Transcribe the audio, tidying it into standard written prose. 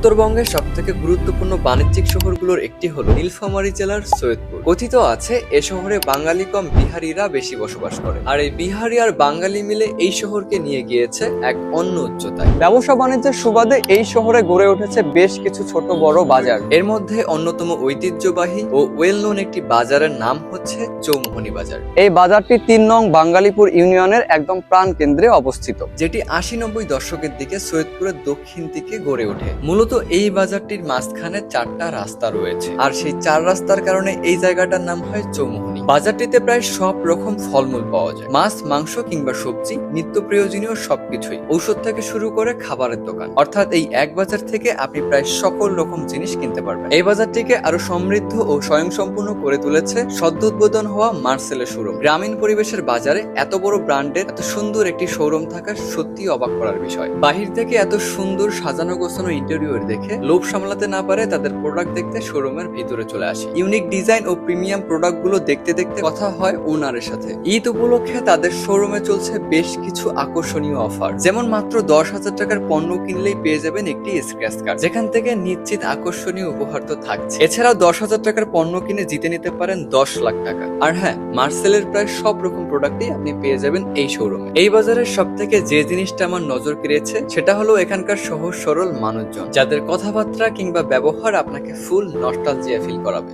উত্তরবঙ্গের সবথেকে গুরুত্বপূর্ণ বাণিজ্যিক শহরগুলোর একটি হলো নীলফামারী জেলার সৈয়দপুর। কথিত আছে এ শহরে বাঙালি কম বিহারিরা বেশি বসবাস করে, আর এই বিহারি আর বাঙালি মিলে এই শহরকে নিয়ে গিয়েছে এক অন্য উচ্চতায়। ব্যবসা বাণিজ্যের সুবাদে এই শহরে গড়ে উঠেছে বেশ কিছু ছোট বড় বাজার। এর মধ্যে অন্যতম ঐতিহ্যবাহী ও ওয়েল নোন একটি বাজারের নাম হচ্ছে চৌমুহনী বাজার। এই বাজারটি ৩ নং বাঙ্গালীপুর ইউনিয়নের একদম প্রাণ কেন্দ্রে অবস্থিত। যেটি ৮০-৯০ দশকের দিকে সৈয়দপুরের দক্ষিণ দিকে গড়ে ওঠে। মূলত এই বাজারটির মাঝখানে 4টা রাস্তা রয়েছে, আর সেই 4 রাস্তার কারণে এই জায়গাটার নাম হয় চৌমুহনী। বাজারটিতে প্রায় সব রকম ফলমূল পাওয়া যায়, মাছ, মাংস কিংবা সবজি, নিত্য প্রয়োজনীয় সবকিছুই, ঔষধ থেকে শুরু করে খাবারের দোকান। অর্থাৎ এই এক বাজার থেকে আপনি প্রায় সকল রকম জিনিস কিনতে পারবেন। এই বাজারটিকে আরো সমৃদ্ধ ও স্বয়ংসম্পূর্ণ করে তুলেছে সদ্য উদ্বোধন হওয়া মার্সেলের শোরুম। গ্রামীণ পরিবেশের বাজারে এত বড় ব্র্যান্ডের এত সুন্দর একটি শোরুম থাকা সত্যি অবাক করার বিষয়। বাহির থেকে এত সুন্দর সাজানো গোছানো ইন্টেরিয়র দেখে লোভ সামলাতে না পারে তাদের প্রোডাক্ট দেখতে শোরুমের ভিতরে চলে আসে। ইউনিক ডিজাইন ও প্রিমিয়াম প্রোডাক্ট গুলো দেখতে দেখতে কথা হয় ওনারের সাথে। ঈদ উপলক্ষে তাদের শোরুমে চলছে বেশ কিছু আকর্ষণীয় অফার, যেমন মাত্র 10,000 টাকার পণ্য কিনলেই পেয়ে যাবেন একটি স্ক্র্যাচ কার্ড, যেখান থেকে নিশ্চিত আকর্ষণীয় উপহার তো থাকছে। এছাড়াও 10,000 টাকার পণ্য কিনে জিতে নিতে পারেন 10 লাখ টাকা। আর হ্যাঁ, মার্সেলের প্রায় সব রকম প্রোডাক্টই আপনি পেয়ে যাবেন এই শোরুমে। এই বাজারের সব থেকে যে জিনিসটা আমার নজর কেড়েছে সেটা হলো এখানকার সহজ সরল মানুষজন, যাদের কথাবার্তা কিংবা ব্যবহার আপনাকে ফুল নস্টালজিয়া ফিল করাবে।